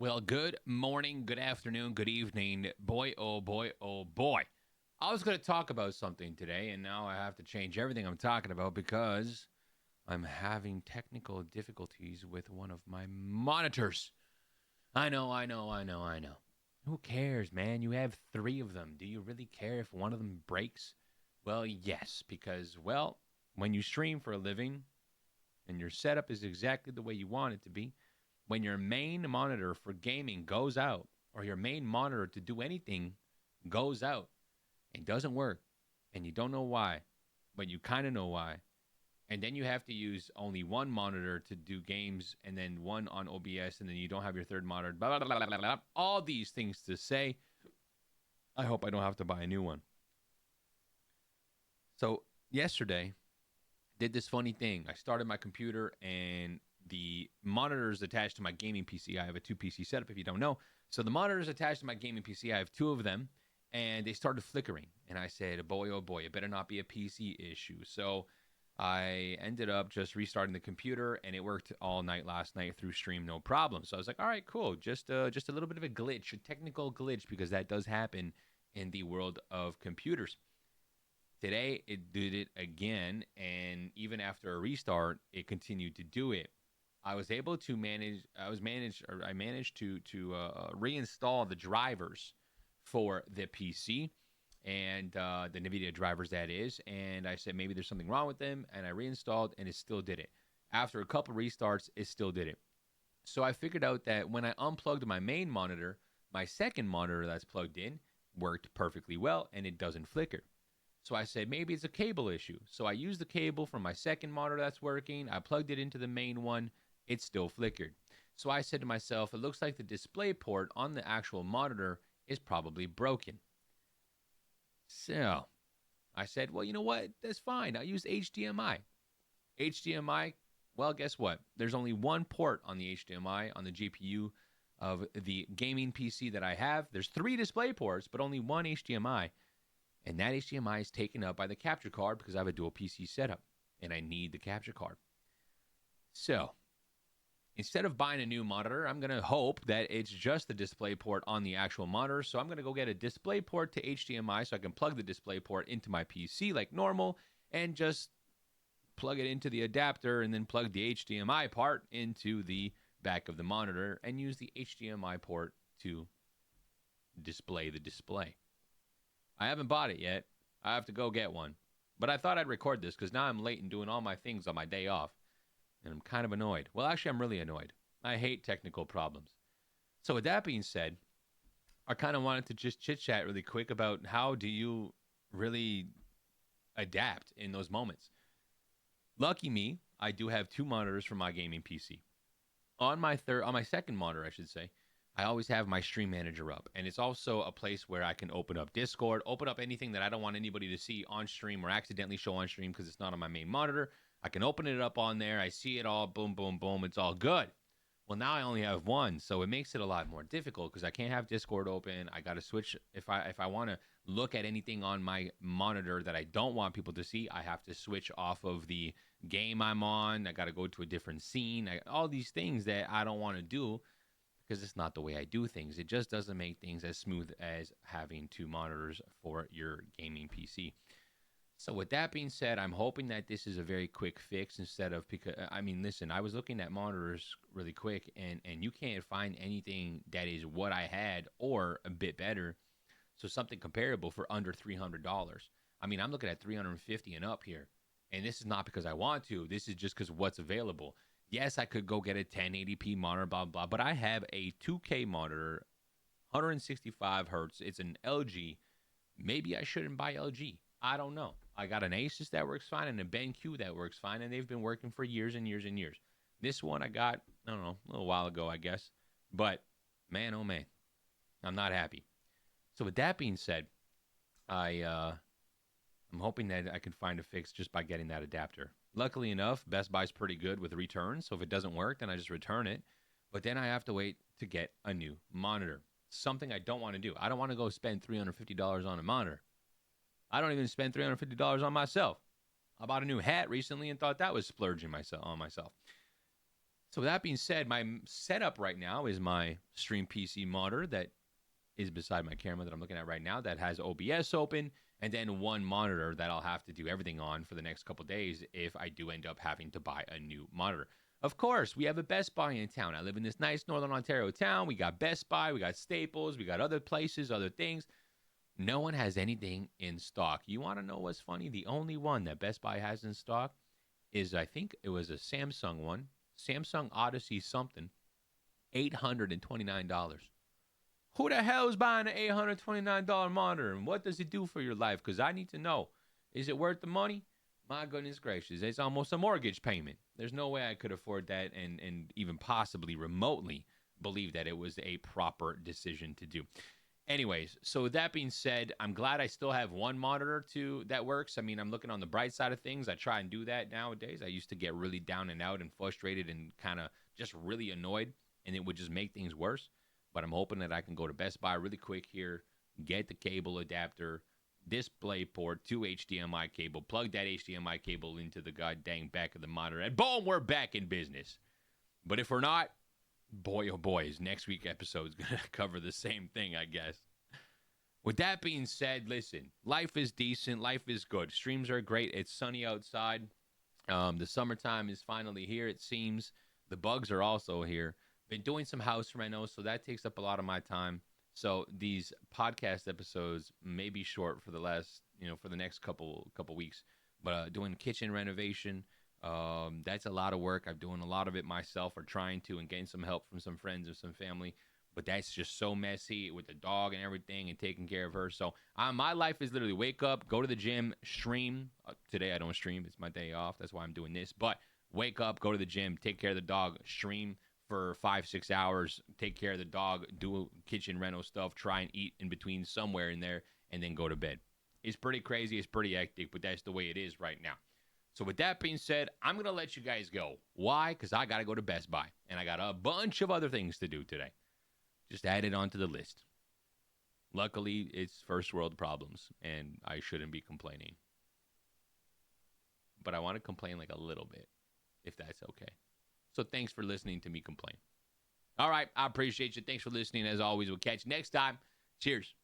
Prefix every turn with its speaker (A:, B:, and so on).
A: Well, good morning, good afternoon, good evening. Boy, oh boy, oh boy. I was going to talk about something today, and now I have to change everything I'm talking about because I'm having technical difficulties with one of my monitors. I know. Who cares, man? You have three of them. Do you really care if one of them breaks? Well, yes, because, when you stream for a living and your setup is exactly the way you want it to be, when your main monitor for gaming goes out or your main monitor to do anything goes out and doesn't work and you don't know why, but you kind of know why, and then you have to use only one monitor to do games and then one on OBS and then you don't have your third monitor, blah, blah, blah, blah, blah, blah. All these things to say, I hope I don't have to buy a new one. So yesterday, did this funny thing. I started my computer and the monitors attached to my gaming PC. I have a two PC setup if you don't know. So the monitors attached to my gaming PC, I have two of them, and they started flickering. And I said, oh boy, it better not be a PC issue. So I ended up just restarting the computer, and it worked all night last night through stream, no problem. So I was like, all right, cool. Just a little bit of a glitch, a technical glitch, because that does happen in the world of computers. Today it did it again, and even after a restart, it continued to do it. I was able to manage. I managed to reinstall the drivers for the PC and the NVIDIA drivers that is. And I said maybe there's something wrong with them, and I reinstalled, and it still did it. After a couple restarts, it still did it. So I figured out that when I unplugged my main monitor, my second monitor that's plugged in worked perfectly well, and it doesn't flicker. So I said, maybe it's a cable issue. So I used the cable from my second monitor that's working. I plugged it into the main one. It still flickered. So I said to myself, it looks like the display port on the actual monitor is probably broken. So I said, well, you know what? That's fine. I'll use HDMI. HDMI, well, guess what? There's only one port on the HDMI on the GPU of the gaming PC that I have. There's three display ports, but only one HDMI. And that HDMI is taken up by the capture card because I have a dual PC setup and I need the capture card. So instead of buying a new monitor, I'm going to hope that it's just the display port on the actual monitor. So I'm going to go get a display port to HDMI so I can plug the display port into my PC like normal and just plug it into the adapter and then plug the HDMI part into the back of the monitor and use the HDMI port to display the display. I haven't bought it yet. I have to go get one. But I thought I'd record this because now I'm late in doing all my things on my day off. And I'm kind of annoyed. Well, actually, I'm really annoyed. I hate technical problems. So with that being said, I kind of wanted to just chit-chat really quick about how do you really adapt in those moments. Lucky me, I do have two monitors for my gaming PC. On my second monitor, I should say, I always have my stream manager up, and it's also a place where I can open up Discord, open up anything that I don't want anybody to see on stream or accidentally show on stream because it's not on my main monitor. I can open it up on there. I see it all, boom, boom, boom. It's all good. Well, now I only have one, so it makes it a lot more difficult because I can't have Discord open. I got to switch if I want to look at anything on my monitor that I don't want people to see. I have to switch off of the game I'm on. I got to go to a different scene. All these things that I don't want to do because it's not the way I do things. It just doesn't make things as smooth as having two monitors for your gaming PC. So with that being said, I'm hoping that this is a very quick fix instead of because I mean, listen, I was looking at monitors really quick and you can't find anything that is what I had or a bit better. So something comparable for under $300. I mean, I'm looking at 350 and up here. And this is not because I want to. This is just because what's available. Yes, I could go get a 1080p monitor, blah, blah, but I have a 2K monitor, 165 hertz. It's an LG. Maybe I shouldn't buy LG. I don't know. I got an Asus that works fine and a BenQ that works fine, and they've been working for years and years and years. This one I got, I don't know, a little while ago, I guess. But, man, oh man, I'm not happy. So with that being said, I'm hoping that I can find a fix just by getting that adapter. Luckily enough, Best Buy's pretty good with returns, so if it doesn't work, then I just return it. But then I have to wait to get a new monitor. Something I don't want to do. I don't want to go spend $350 on a monitor. I don't even spend $350 on myself. I bought a new hat recently and thought that was splurging myself on myself. So that being said, my setup right now is my Stream PC monitor that is beside my camera that I'm looking at right now that has OBS open, and then one monitor that I'll have to do everything on for the next couple days if I do end up having to buy a new monitor. Of course, we have a Best Buy in town. I live in this nice Northern Ontario town. We got Best Buy, we got Staples, we got other places, other things. No one has anything in stock. You want to know what's funny? The only one that Best Buy has in stock is, I think it was a Samsung one, Samsung Odyssey something, $829. Who the hell is buying an $829 monitor, and what does it do for your life? Because I need to know. Is it worth the money? My goodness gracious, it's almost a mortgage payment. There's no way I could afford that and even possibly remotely believe that it was a proper decision to do. Anyways, so with that being said, I'm glad I still have one monitor that works. I mean, I'm looking on the bright side of things. I try and do that nowadays. I used to get really down and out and frustrated and kind of just really annoyed, and it would just make things worse. But I'm hoping that I can go to Best Buy really quick here, get the cable adapter, display port to HDMI cable, plug that HDMI cable into the goddamn back of the monitor, and boom, we're back in business. But if we're not, boy, oh boy, is next week's episode is going to cover the same thing, I guess. With that being said, listen, life is decent. Life is good. Streams are great. It's sunny outside. The summertime is finally here, it seems. The bugs are also here. Been doing some house reno, so that takes up a lot of my time. So these podcast episodes may be short for the next couple weeks. But doing kitchen renovation, that's a lot of work. I'm doing a lot of it myself, or trying to, and getting some help from some friends and some family. But that's just so messy with the dog and everything, and taking care of her. So my life is literally wake up, go to the gym, stream. Today I don't stream. It's my day off. That's why I'm doing this. But wake up, go to the gym, take care of the dog, stream for 5-6 hours, take care of the dog, do kitchen reno stuff, try and eat in between somewhere in there, and then go to bed. It's pretty crazy. It's pretty hectic, but that's the way it is right now. So with that being said, I'm going to let you guys go. Why? Because I got to go to Best Buy, and I got a bunch of other things to do today. Just add it onto the list. Luckily, it's first world problems, and I shouldn't be complaining. But I want to complain like a little bit, if that's okay. So thanks for listening to me complain. All right, I appreciate you. Thanks for listening. As always, we'll catch you next time. Cheers.